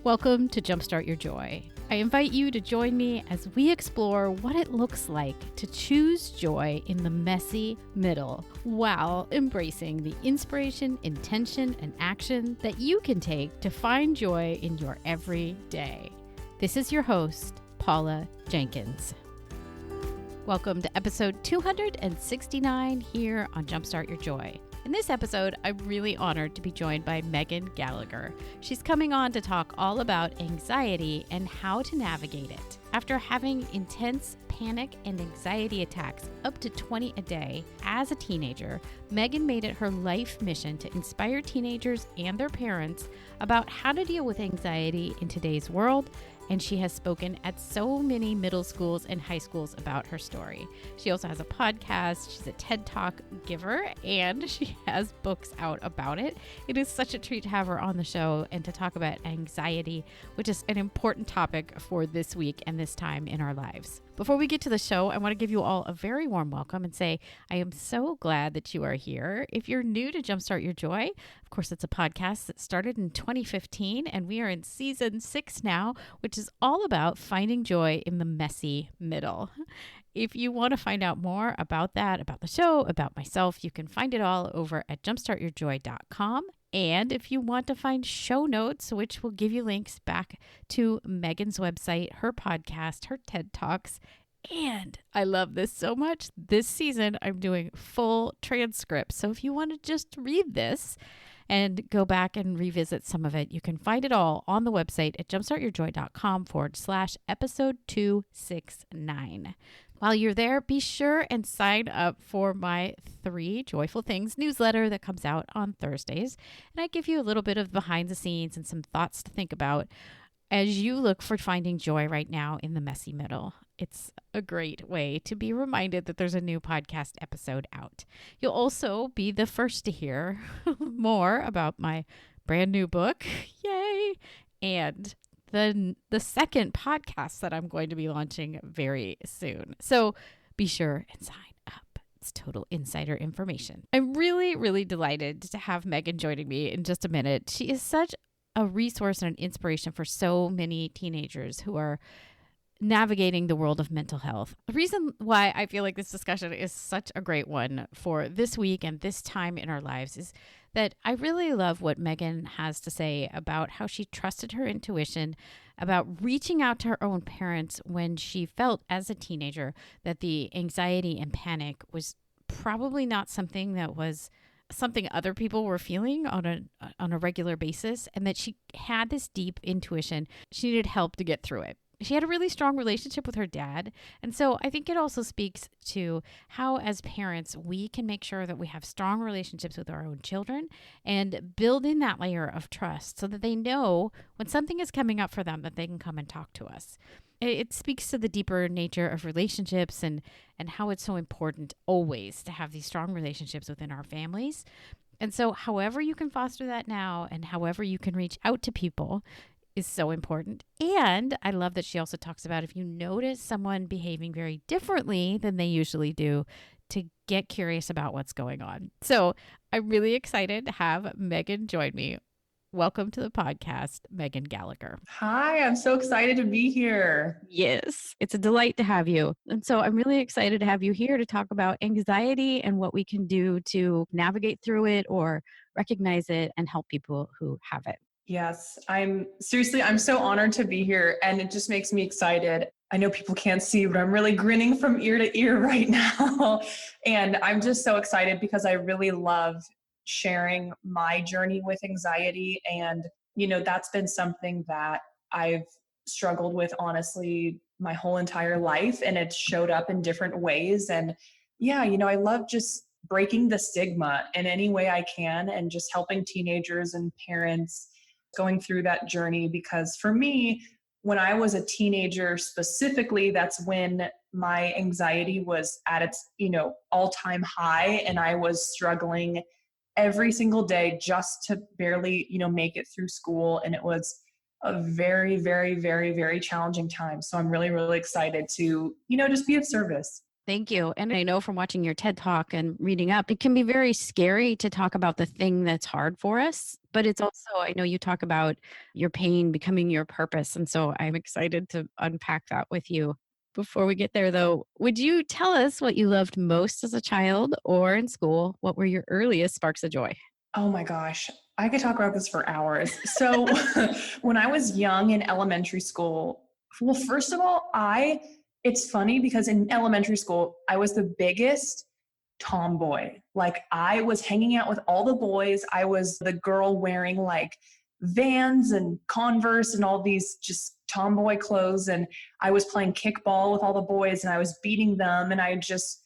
Welcome to Jumpstart Your Joy. I invite you to join me as we explore what it looks like to choose joy in the messy middle while embracing the inspiration, intention, and action that you can take to find joy in your everyday. This is your host, Paula Jenkins. Welcome to episode 269 here on Jumpstart Your Joy. In this episode, I'm really honored to be joined by Megan Gallagher. She's coming on to talk all about anxiety and how to navigate it. After having intense panic and anxiety attacks up to 20 a day as a teenager, Megan made it her life mission to inspire teenagers and their parents about how to deal with anxiety in today's world, and she has spoken at so many middle schools and high schools about her story. She also has a podcast, she's a TED Talk giver, and she has books out about it. It is such a treat to have her on the show and to talk about anxiety, which is an important topic for this week and this time in our lives. Before we get to the show, I want to give you all a very warm welcome and say I am so glad that you are here. If you're new to Jumpstart Your Joy, of course, it's a podcast that started in 2015, and we are in season 6 now, which is all about finding joy in the messy middle. If you want to find out more about that, about the show, about myself, you can find it all over at jumpstartyourjoy.com. And if you want to find show notes, which will give you links back to Megan's website, her podcast, her TED Talks, and I love this so much. This season, I'm doing full transcripts. So if you want to just read this and go back and revisit some of it, you can find it all on the website at jumpstartyourjoy.com/episode 269. While you're there, be sure and sign up for my 3 Joyful Things newsletter that comes out on Thursdays. And I give you a little bit of behind the scenes and some thoughts to think about as you look for finding joy right now in the messy middle. It's a great way to be reminded that there's a new podcast episode out. You'll also be the first to hear more about my brand new book. Yay! And the second podcast that I'm going to be launching very soon. So be sure and sign up. It's total insider information. I'm really, really delighted to have Megan joining me in just a minute. She is such a resource and an inspiration for so many teenagers who are navigating the world of mental health. The reason why I feel like this discussion is such a great one for this week and this time in our lives is that I really love what Megan has to say about how she trusted her intuition, about reaching out to her own parents when she felt as a teenager that the anxiety and panic was probably not something that was something other people were feeling on a regular basis, and that she had this deep intuition. She needed help to get through it. She had a really strong relationship with her dad. And so I think it also speaks to how, as parents, we can make sure that we have strong relationships with our own children and build in that layer of trust so that they know when something is coming up for them that they can come and talk to us. It speaks to the deeper nature of relationships and how it's so important always to have these strong relationships within our families. And so however you can foster that now and however you can reach out to people is so important. And I love that she also talks about if you notice someone behaving very differently than they usually do, to get curious about what's going on. So I'm really excited to have Megan join me. Welcome to the podcast, Megan Gallagher. Hi, I'm so excited to be here. Yes, it's a delight to have you. And so I'm really excited to have you here to talk about anxiety and what we can do to navigate through it or recognize it and help people who have it. Yes, I'm so honored to be here, and it just makes me excited. I know people can't see, but I'm really grinning from ear to ear right now. And I'm just so excited because I really love sharing my journey with anxiety. And, that's been something that I've struggled with, honestly, my whole entire life. And it's showed up in different ways. And yeah, I love just breaking the stigma in any way I can and just helping teenagers and parents going through that journey. Because for me, when I was a teenager specifically, that's when my anxiety was at its, all-time high. And I was struggling every single day just to barely, make it through school. And it was a very, very, very, very challenging time. So I'm really, really excited to, just be of service. Thank you. And I know from watching your TED Talk and reading up, it can be very scary to talk about the thing that's hard for us. But it's also, I know you talk about your pain becoming your purpose. And so I'm excited to unpack that with you. Before we get there, though, would you tell us what you loved most as a child or in school? What were your earliest sparks of joy? Oh my gosh, I could talk about this for hours. So when I was young in elementary school, well, first of all, it's funny because in elementary school, I was the biggest tomboy. Like I was hanging out with all the boys. I was the girl wearing like Vans and Converse and all these just tomboy clothes. And I was playing kickball with all the boys and I was beating them. And I just,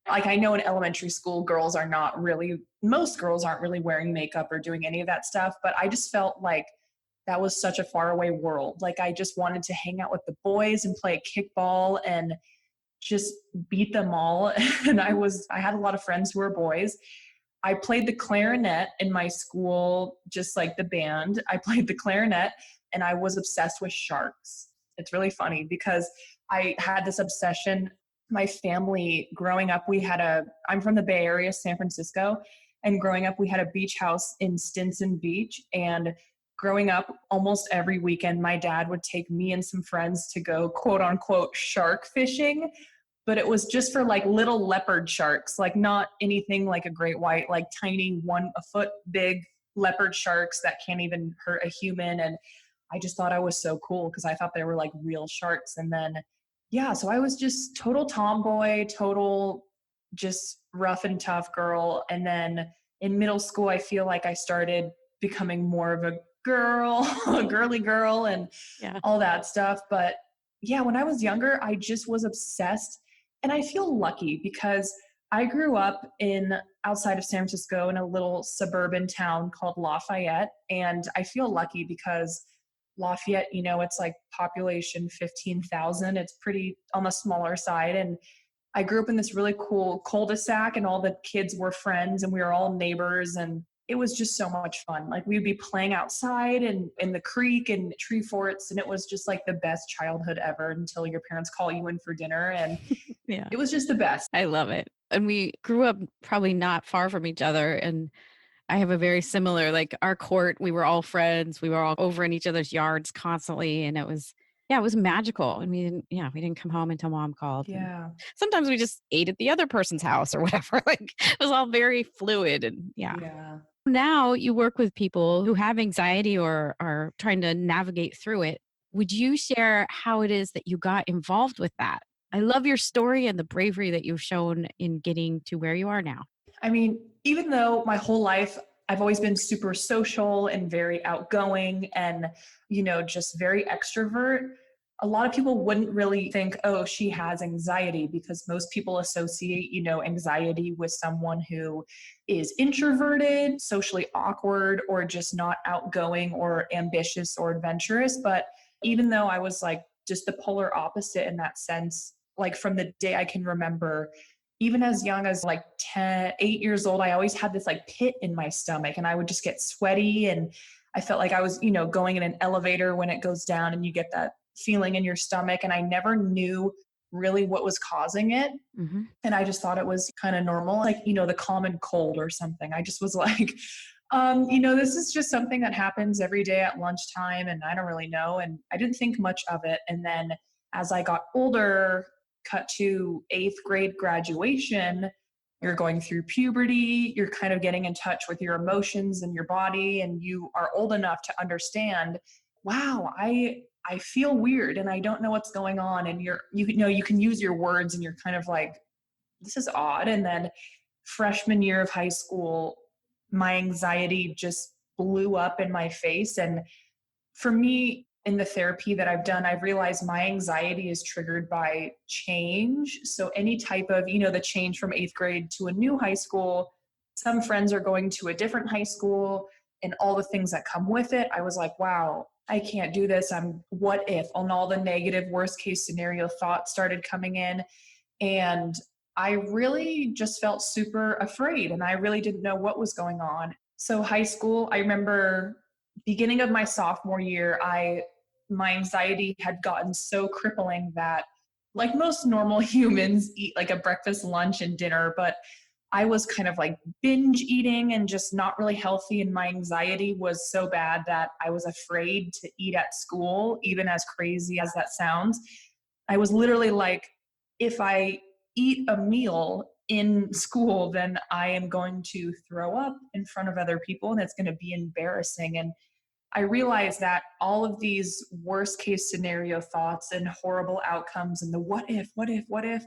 like, I know in elementary school, most girls aren't really wearing makeup or doing any of that stuff. But I just felt like that was such a faraway world. Like I just wanted to hang out with the boys and play kickball and just beat them all. And I had a lot of friends who were boys. I played the clarinet in my school, just like the band. I played the clarinet and I was obsessed with sharks. It's really funny because I had this obsession. My family growing up, I'm from the Bay Area, San Francisco. And growing up, we had a beach house in Stinson Beach. And growing up, almost every weekend, my dad would take me and some friends to go quote unquote shark fishing, but it was just for like little leopard sharks, like not anything like a great white, like tiny a foot big leopard sharks that can't even hurt a human. And I just thought I was so cool because I thought they were like real sharks. And then, yeah, so I was just total tomboy, total just rough and tough girl. And then in middle school, I feel like I started becoming more of a girl, a girly girl, and Yeah. all that stuff. But yeah, when I was younger, I just was obsessed. And I feel lucky because I grew up outside of San Francisco in a little suburban town called Lafayette. And I feel lucky because Lafayette, it's like population 15,000. It's pretty on the smaller side. And I grew up in this really cool cul-de-sac and all the kids were friends and we were all neighbors and it was just so much fun. Like we'd be playing outside and in the creek and tree forts and it was just like the best childhood ever until your parents call you in for dinner and Yeah. it was just the best. I love it. And we grew up probably not far from each other. And I have a very similar, like our court, we were all friends. We were all over in each other's yards constantly. And it was magical. And we didn't come home until mom called. And Yeah. sometimes we just ate at the other person's house or whatever. Like it was all very fluid. And yeah. Yeah. Now you work with people who have anxiety or are trying to navigate through it. Would you share how it is that you got involved with that? I love your story and the bravery that you've shown in getting to where you are now. I mean, even though my whole life I've always been super social and very outgoing and, just very extrovert, a lot of people wouldn't really think, oh, she has anxiety because most people associate, anxiety with someone who is introverted, socially awkward, or just not outgoing or ambitious or adventurous. But even though I was like just the polar opposite in that sense, like from the day I can remember, even as young as like 8 years old, I always had this like pit in my stomach and I would just get sweaty. And I felt like I was, going in an elevator when it goes down and you get that feeling in your stomach. And I never knew really what was causing it. Hmm. And I just thought it was kind of normal, like, the common cold or something. I just was like, this is just something that happens every day at lunchtime and I don't really know. And I didn't think much of it. And then as I got older, cut to eighth grade graduation, you're going through puberty, you're kind of getting in touch with your emotions and your body, and you are old enough to understand, wow, I feel weird and I don't know what's going on. And you can use your words and you're kind of like, this is odd. And then freshman year of high school, my anxiety just blew up in my face. And for me, in the therapy that I've done, I've realized my anxiety is triggered by change. So any type of, the change from eighth grade to a new high school, some friends are going to a different high school and all the things that come with it. I was like, wow, I can't do this. What if, and all the negative worst case scenario thoughts started coming in. And I really just felt super afraid and I really didn't know what was going on. So high school, I remember beginning of my sophomore year, my anxiety had gotten so crippling that like most normal humans eat like a breakfast, lunch, and dinner, but I was kind of like binge eating and just not really healthy. And my anxiety was so bad that I was afraid to eat at school, even as crazy as that sounds. I was literally like, if I eat a meal in school, then I am going to throw up in front of other people and it's going to be embarrassing. And I realized that all of these worst case scenario thoughts and horrible outcomes and the what if,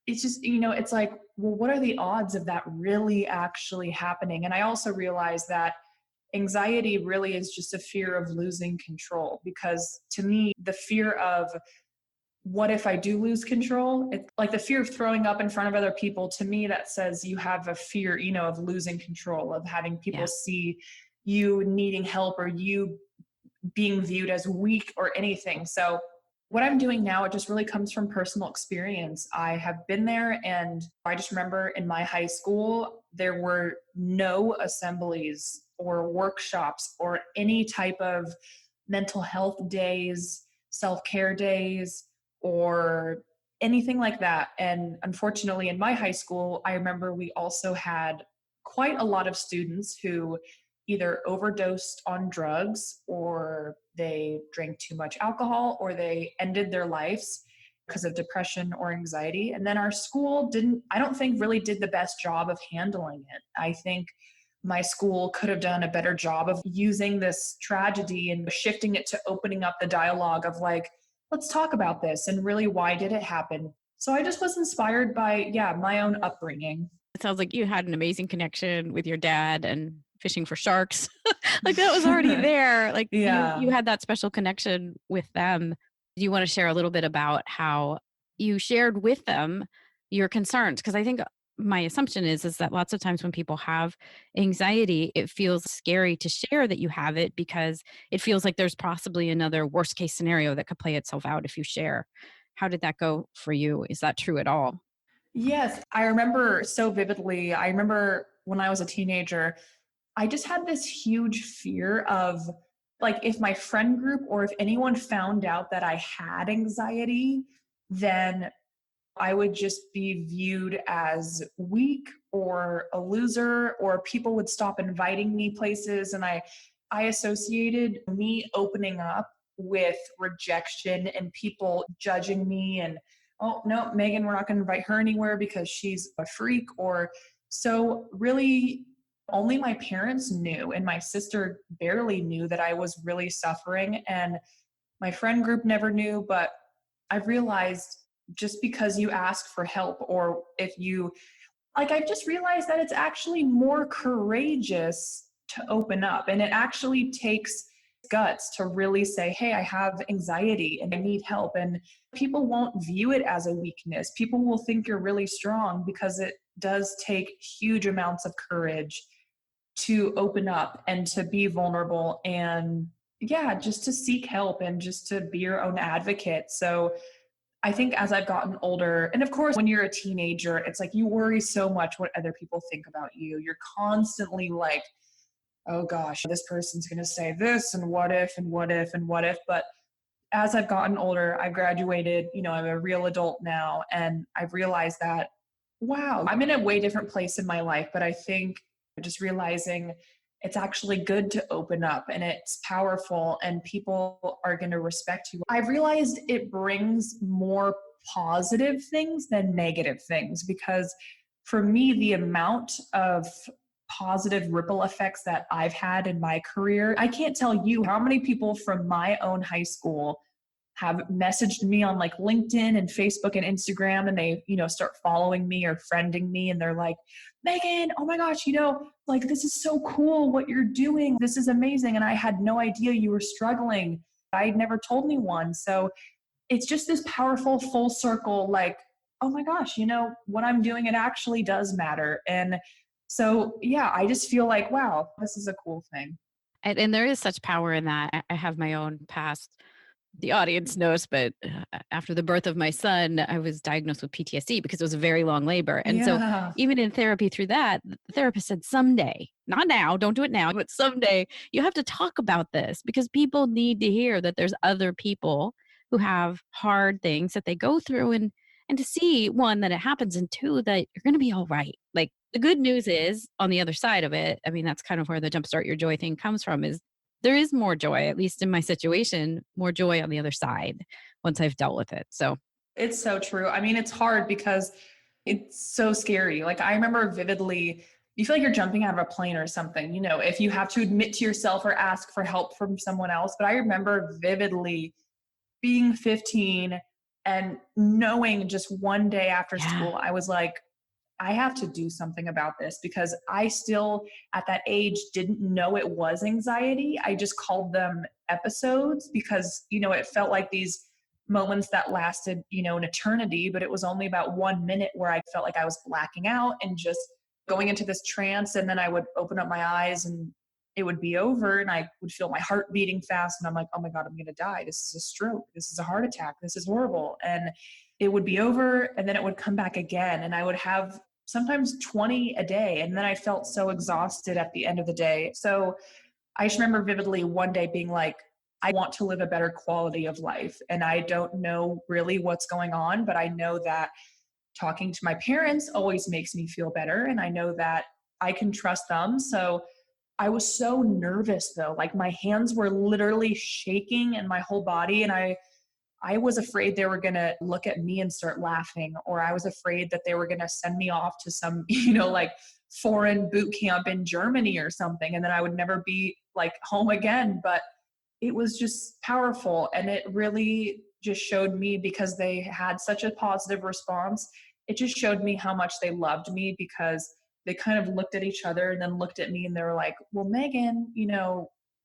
it's just, it's like, well, what are the odds of that really actually happening? And I also realized that anxiety really is just a fear of losing control, because to me, the fear of what if I do lose control? It's like the fear of throwing up in front of other people. To me, that says you have a fear, of losing control, of having people Yeah. see you needing help or you being viewed as weak or anything. So what I'm doing now, it just really comes from personal experience. I have been there, and I just remember in my high school, there were no assemblies or workshops or any type of mental health days, self-care days, or anything like that. And unfortunately, in my high school, I remember we also had quite a lot of students who either overdosed on drugs, or they drank too much alcohol, or they ended their lives because of depression or anxiety. And then our school I don't think really did the best job of handling it. I think my school could have done a better job of using this tragedy and shifting it to opening up the dialogue of like, let's talk about this and really, why did it happen? So I just was inspired by, yeah, my own upbringing. It sounds like you had an amazing connection with your dad and fishing for sharks. Like that was already there. Like you Yeah. had that special connection with them. Do you want to share a little bit about how you shared with them your concerns? Because I think my assumption is that lots of times when people have anxiety, it feels scary to share that you have it because it feels like there's possibly another worst case scenario that could play itself out if you share. How did that go for you? Is that true at all? Yes, I remember so vividly. I remember when I was a teenager, I just had this huge fear of, like, if my friend group or if anyone found out that I had anxiety, then I would just be viewed as weak or a loser, or people would stop inviting me places. And I associated me opening up with rejection and people judging me and, oh, no, Megan, we're not going to invite her anywhere because she's a freak. Or so, really, only my parents knew, and my sister barely knew that I was really suffering. And my friend group never knew, but I've realized, just because you ask for help, or if you, like, I've just realized that it's actually more courageous to open up. And it actually takes guts to really say, hey, I have anxiety and I need help. And people won't view it as a weakness. People will think you're really strong, because it does take huge amounts of courage to open up and to be vulnerable, and yeah, just to seek help and just to be your own advocate. So I think as I've gotten older, and of course, when you're a teenager, it's like you worry so much what other people think about you. You're constantly like, oh gosh, this person's going to say this, and what if, and what if, and what if. But as I've gotten older, I've graduated, I'm a real adult now, and I've realized that, wow, I'm in a way different place in my life. But I think just realizing it's actually good to open up, and it's powerful, and people are going to respect you. I've realized it brings more positive things than negative things, because for me, the amount of positive ripple effects that I've had in my career, I can't tell you how many people from my own high school have messaged me on like LinkedIn and Facebook and Instagram, and they, start following me or friending me, and they're like, Megan, oh my gosh, like, this is so cool what you're doing. This is amazing. And I had no idea you were struggling. I'd never told anyone. So it's just this powerful full circle, like, oh my gosh, what I'm doing, it actually does matter. And so, yeah, I just feel like, wow, this is a cool thing. And there is such power in that. I have my own past. The audience knows, but after the birth of my son, I was diagnosed with PTSD because it was a very long labor. And so Yeah. even in therapy through that, the therapist said, someday, not now, don't do it now, but someday you have to talk about this because people need to hear that there's other people who have hard things that they go through, and to see, one, that it happens, and two, that you're going to be all right. Like, the good news is on the other side of it, I mean, that's kind of where the jumpstart your joy thing comes from, is there is more joy, at least in my situation, more joy on the other side once I've dealt with it. So, It's so true. I mean, it's hard because it's so scary. Like I remember vividly, you feel like you're jumping out of a plane or something, if you have to admit to yourself or ask for help from someone else. But I remember vividly being 15 and knowing just one day after yeah. school, I was like, I have to do something about this because I still, at that age, didn't know it was anxiety. I just called them episodes because, it felt like these moments that lasted, an eternity, but it was only about 1 minute where I felt like I was blacking out and just going into this trance. And then I would open up my eyes and it would be over and I would feel my heart beating fast. And I'm like, oh my God, I'm going to die. This is a stroke. This is a heart attack. This is horrible. And it would be over and then it would come back again. And I would have sometimes 20 a day. And then I felt so exhausted at the end of the day. So I just remember vividly one day being like, I want to live a better quality of life. And I don't know really what's going on, but I know that talking to my parents always makes me feel better. And I know that I can trust them. So I was so nervous though. Like my hands were literally shaking and my whole body. And I was afraid they were going to look at me and start laughing, or I was afraid that they were going to send me off to some, like foreign boot camp in Germany or something. And then I would never be like home again. But it was just powerful. And it really just showed me, because they had such a positive response, it just showed me how much they loved me, because they kind of looked at each other and then looked at me and they were like, well, Megan,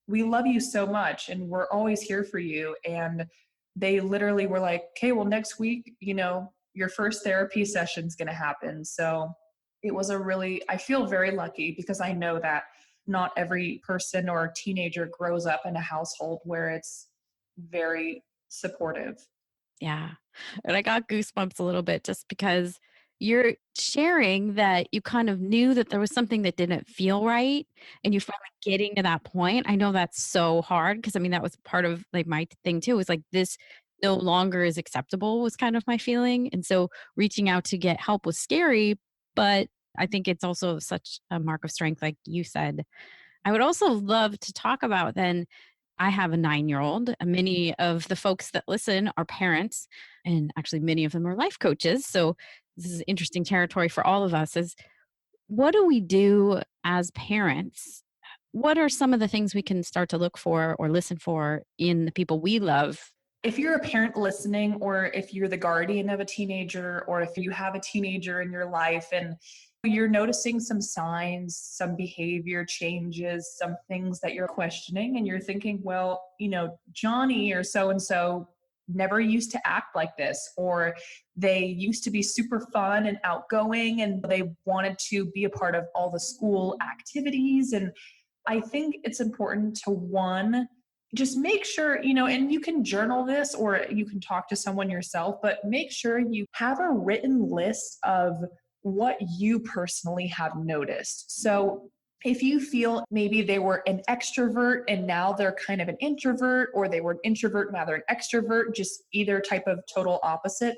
we love you so much and we're always here for you. And they literally were like, okay, well, next week, your first therapy session is going to happen. So it was I feel very lucky because I know that not every person or teenager grows up in a household where it's very supportive. Yeah. And I got goosebumps a little bit just because you're sharing that you kind of knew that there was something that didn't feel right and you finally getting to that point. I know that's so hard because I mean that was part of like my thing too, was like this no longer is acceptable was kind of my feeling. And so reaching out to get help was scary, but I think it's also such a mark of strength, like you said. I would also love to talk about then. I have a 9-year-old. Many of the folks that listen are parents, and actually, many of them are life coaches. So, this is interesting territory for all of us. Is what do we do as parents? What are some of the things we can start to look for or listen for in the people we love? If you're a parent listening, or if you're the guardian of a teenager, or if you have a teenager in your life and you're noticing some signs, some behavior changes, some things that you're questioning, and you're thinking, well, Johnny or so and so never used to act like this, or they used to be super fun and outgoing and they wanted to be a part of all the school activities. And I think it's important to, one, just make sure, and you can journal this or you can talk to someone yourself, but make sure you have a written list of what you personally have noticed. So if you feel maybe they were an extrovert and now they're kind of an introvert, or they were an introvert, now they're an extrovert, just either type of total opposite,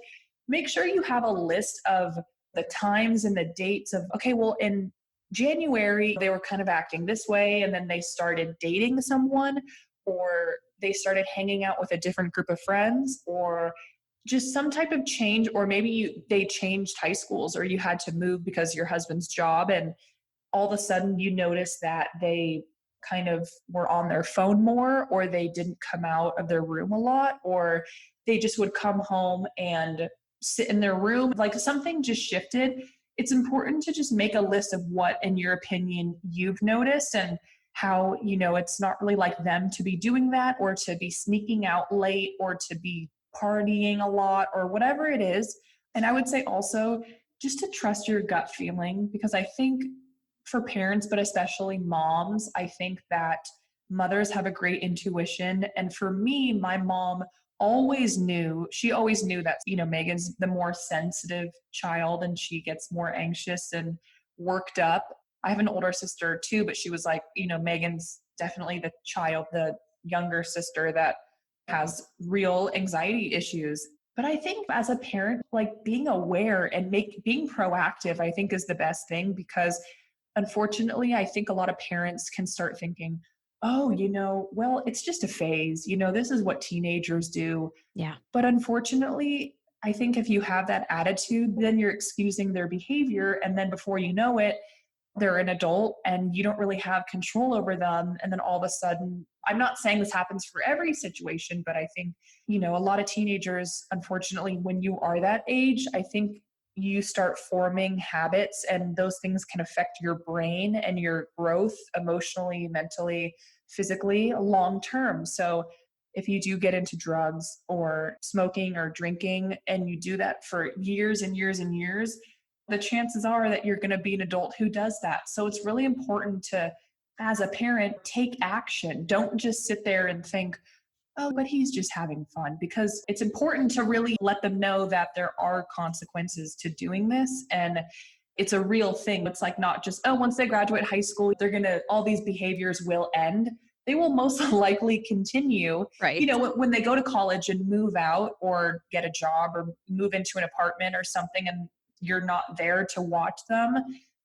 make sure you have a list of the times and the dates of, okay, well, in January, they were kind of acting this way, and then they started dating someone, or they started hanging out with a different group of friends, or just some type of change, or maybe they changed high schools, or you had to move because your husband's job, and all of a sudden you notice that they kind of were on their phone more, or they didn't come out of their room a lot, or they just would come home and sit in their room, like something just shifted. It's important to just make a list of what, in your opinion, you've noticed, and how, it's not really like them to be doing that, or to be sneaking out late, or to be partying a lot, or whatever it is. And I would say also just to trust your gut feeling, because I think for parents, but especially moms, I think that mothers have a great intuition. And for me, my mom she always knew that, Megan's the more sensitive child and she gets more anxious and worked up. I have an older sister too, but she was like, Megan's definitely the younger sister that has real anxiety issues. But I think as a parent, like being aware and being proactive, I think is the best thing because unfortunately, I think a lot of parents can start thinking, oh, well, it's just a phase. This is what teenagers do. Yeah. But unfortunately, I think if you have that attitude, then you're excusing their behavior. And then before you know it, they're an adult and you don't really have control over them. And then all of a sudden, I'm not saying this happens for every situation, but I think, a lot of teenagers, unfortunately, when you are that age, I think you start forming habits and those things can affect your brain and your growth emotionally, mentally, physically, long term. So if you do get into drugs or smoking or drinking and you do that for years and years and years, the chances are that you're going to be an adult who does that. So it's really important to, as a parent, take action. Don't just sit there and think, oh, but he's just having fun, because it's important to really let them know that there are consequences to doing this. And it's a real thing. It's like not just, oh, once they graduate high school, all these behaviors will end. They will most likely continue. Right. When they go to college and move out or get a job or move into an apartment or something, and you're not there to watch them.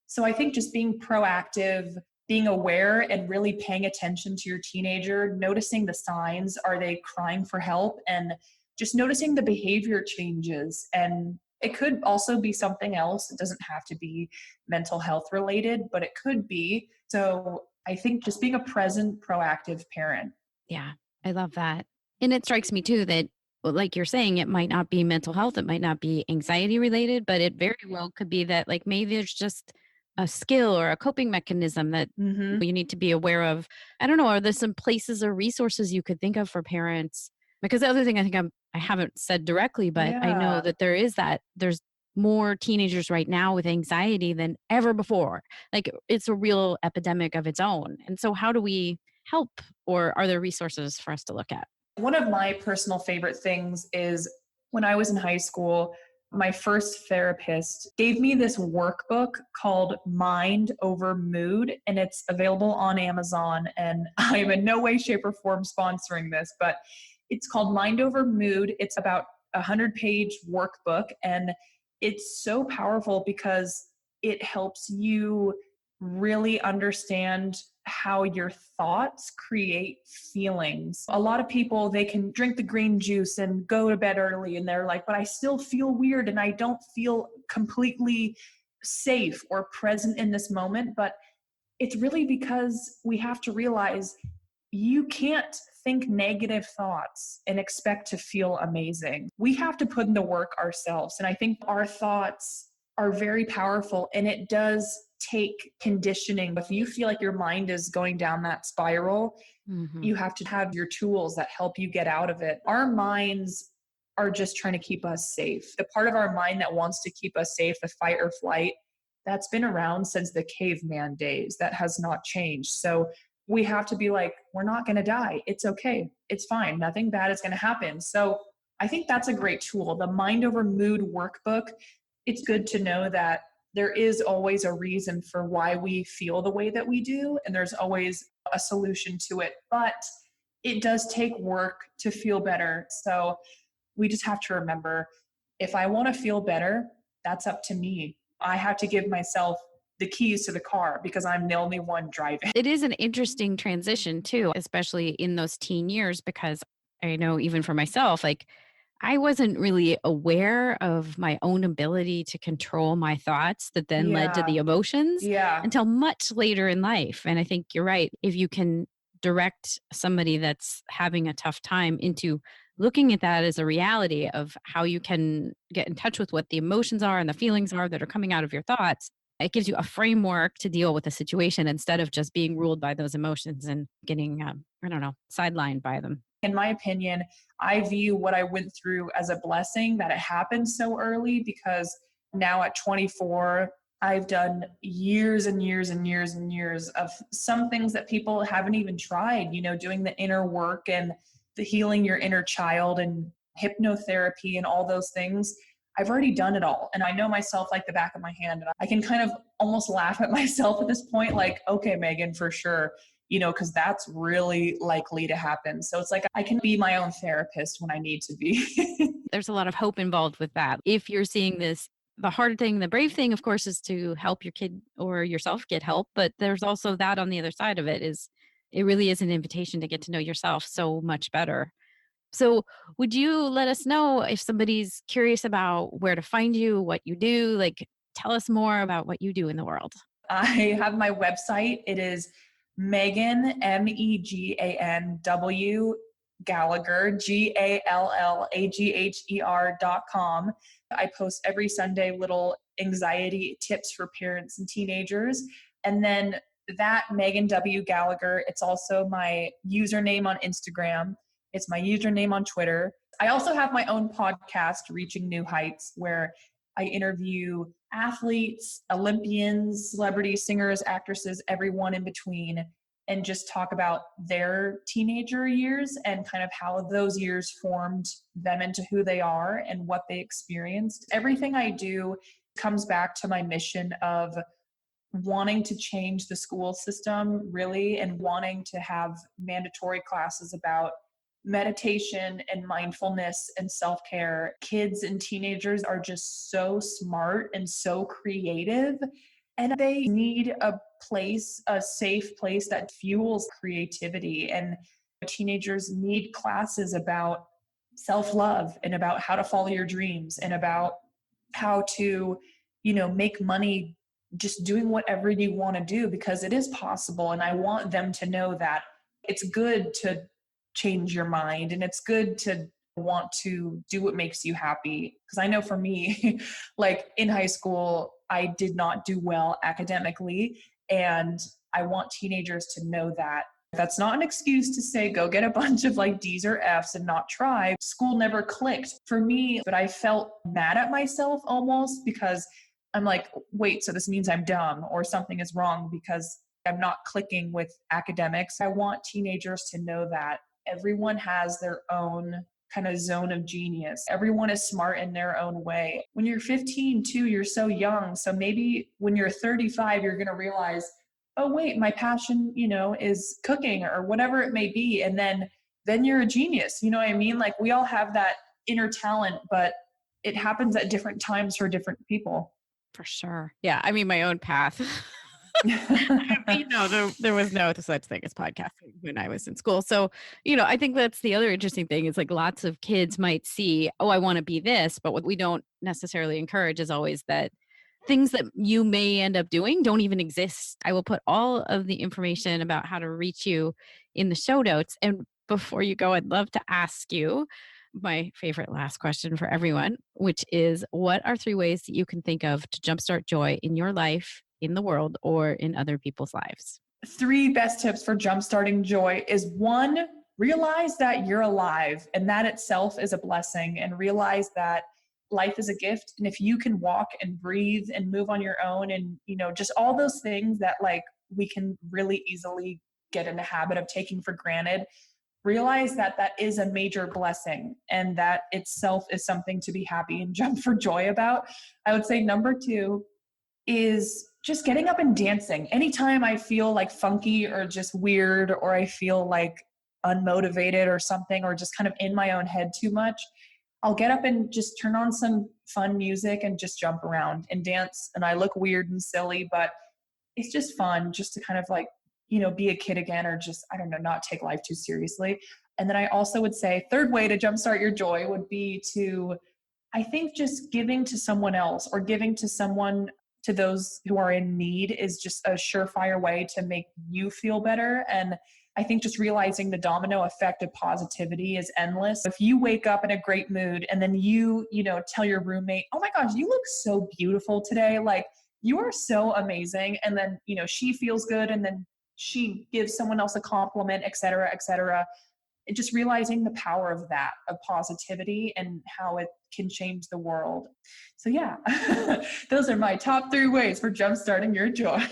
So I think just being proactive, being aware and really paying attention to your teenager, noticing the signs, are they crying for help? And just noticing the behavior changes. And it could also be something else. It doesn't have to be mental health related, but it could be. So I think just being a present, proactive parent. Yeah, I love that. And it strikes me too that, like you're saying, it might not be mental health, it might not be anxiety related, but it very well could be that, like, maybe there's just a skill or a coping mechanism that Mm-hmm. you need to be aware of. I don't know, are there some places or resources you could think of for parents? Because the other thing I haven't said directly, but I know Yeah. that there's more teenagers right now with anxiety than ever before. Like, it's a real epidemic of its own. And so how do we help, or are there resources for us to look at? One of my personal favorite things is when I was in high school, my first therapist gave me this workbook called Mind Over Mood, and it's available on Amazon. And I am in no way, shape, or form sponsoring this, but it's called Mind Over Mood. It's about a 100-page workbook, and it's so powerful because it helps you really understand how your thoughts create feelings. A lot of people, they can drink the green juice and go to bed early and they're like, but I still feel weird and I don't feel completely safe or present in this moment. But it's really because we have to realize you can't think negative thoughts and expect to feel amazing. We have to put in the work ourselves. And I think our thoughts are very powerful, and it does take conditioning. If you feel like your mind is going down that spiral, Hmm. you have to have your tools that help you get out of it. Our minds are just trying to keep us safe. The part of our mind that wants to keep us safe, the fight or flight, that's been around since the caveman days. That has not changed. So we have to be like, we're not going to die. It's okay. It's fine. Nothing bad is going to happen. So I think that's a great tool. The Mind Over Mood workbook. It's good to know that there is always a reason for why we feel the way that we do, and there's always a solution to it. But it does take work to feel better. So we just have to remember, if I want to feel better, that's up to me. I have to give myself the keys to the car because I'm the only one driving. It is an interesting transition too, especially in those teen years, because I know even for myself, like, I wasn't really aware of my own ability to control my thoughts that then led to the Yeah. emotions Yeah. until much later in life. And I think you're right. If you can direct somebody that's having a tough time into looking at that as a reality of how you can get in touch with what the emotions are and the feelings are that are coming out of your thoughts, it gives you a framework to deal with a situation instead of just being ruled by those emotions and getting, I don't know, sidelined by them. In my opinion, I view what I went through as a blessing that it happened so early, because now at 24, I've done years and years and years and years of some things that people haven't even tried, doing the inner work and the healing your inner child and hypnotherapy and all those things. I've already done it all. And I know myself like the back of my hand. And I can kind of almost laugh at myself at this point, like, okay, Megan, for sure. because that's really likely to happen. So it's like I can be my own therapist when I need to be. There's a lot of hope involved with that. If you're seeing this, the hard thing, the brave thing, of course, is to help your kid or yourself get help. But there's also that on the other side of it is it really is an invitation to get to know yourself so much better. So, would you let us know if somebody's curious about where to find you, what you do? Like, tell us more about what you do in the world. I have my website. It is Megan, MEGANW, Gallagher, GALLAGHER.com. I post every Sunday little anxiety tips for parents and teenagers. And then that Megan W. Gallagher, it's also my username on Instagram. It's my username on Twitter. I also have my own podcast, Reaching New Heights, where I interview athletes, Olympians, celebrities, singers, actresses, everyone in between, and just talk about their teenager years and kind of how those years formed them into who they are and what they experienced. Everything I do comes back to my mission of wanting to change the school system, really, and wanting to have mandatory classes about meditation and mindfulness and self-care. Kids and teenagers are just so smart and so creative, and they need a place, a safe place that fuels creativity. And teenagers need classes about self-love and about how to follow your dreams and about how to, make money just doing whatever you want to do, because it is possible. And I want them to know that it's good to change your mind and it's good to want to do what makes you happy. Because I know for me, like in high school, I did not do well academically. And I want teenagers to know that that's not an excuse to say, go get a bunch of like D's or F's and not try. School never clicked for me, but I felt mad at myself almost because I'm like, wait, so this means I'm dumb or something is wrong because I'm not clicking with academics. I want teenagers to know that everyone has their own kind of zone of genius. Everyone is smart in their own way. When you're 15 too, you're so young. So maybe when you're 35, you're going to realize, oh wait, my passion, is cooking or whatever it may be. And then you're a genius. You know what I mean? Like we all have that inner talent, but it happens at different times for different people. For sure. Yeah. I mean, my own path. There was no such thing as podcasting when I was in school. So, I think that's the other interesting thing is like lots of kids might see, oh, I want to be this. But what we don't necessarily encourage is always that things that you may end up doing don't even exist. I will put all of the information about how to reach you in the show notes. And before you go, I'd love to ask you my favorite last question for everyone, which is what are 3 ways that you can think of to jumpstart joy in your life, in the world, or in other people's lives? 3 best tips for jumpstarting joy is 1, realize that you're alive and that itself is a blessing, and realize that life is a gift. And if you can walk and breathe and move on your own and, just all those things that like we can really easily get in the habit of taking for granted, realize that that is a major blessing and that itself is something to be happy and jump for joy about. I would say number 2 is just getting up and dancing. Anytime I feel like funky or just weird, or I feel like unmotivated or something, or just kind of in my own head too much, I'll get up and just turn on some fun music and just jump around and dance. And I look weird and silly, but it's just fun just to kind of like, be a kid again, or just, I don't know, not take life too seriously. And then I also would say 3rd way to jumpstart your joy would be to, I think just giving to someone else or giving to someone, to those who are in need, is just a surefire way to make you feel better. And I think just realizing the domino effect of positivity is endless. If you wake up in a great mood and then you tell your roommate, oh my gosh, you look so beautiful today. Like you are so amazing. And then, she feels good and then she gives someone else a compliment, et cetera, et cetera. And just realizing the power of that, of positivity and how it can change the world. So yeah, those are my top 3 ways for jumpstarting your joy.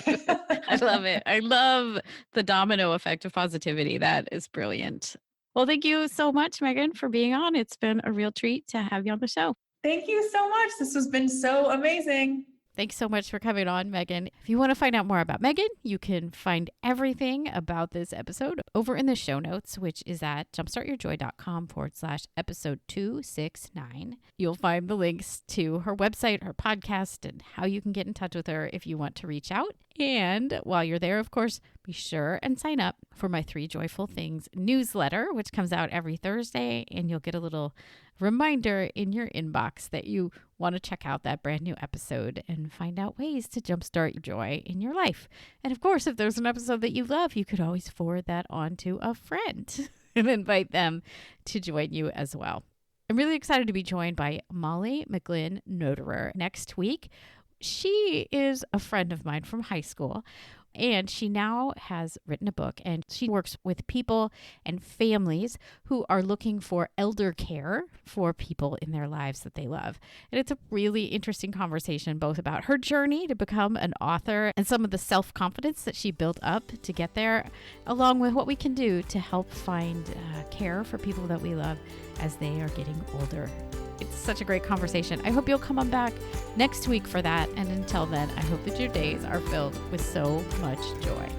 I love it. I love the domino effect of positivity. That is brilliant. Well, thank you so much, Megan, for being on. It's been a real treat to have you on the show. Thank you so much. This has been so amazing. Thanks so much for coming on, Megan. If you want to find out more about Megan, you can find everything about this episode over in the show notes, which is at jumpstartyourjoy.com/episode 269. You'll find the links to her website, her podcast, and how you can get in touch with her if you want to reach out. And while you're there, of course, be sure and sign up for my 3 Joyful Things newsletter, which comes out every Thursday, and you'll get a little reminder in your inbox that you want to check out that brand new episode and find out ways to jumpstart your joy in your life. And of course, if there's an episode that you love, you could always forward that on to a friend and invite them to join you as well. I'm really excited to be joined by Molly McGlynn Noterer next week. She is a friend of mine from high school, and she now has written a book, and she works with people and families who are looking for elder care for people in their lives that they love. And it's a really interesting conversation, both about her journey to become an author and some of the self-confidence that she built up to get there, along with what we can do to help find care for people that we love as they are getting older. It's such a great conversation. I hope you'll come on back next week for that. And until then, I hope that your days are filled with so much joy.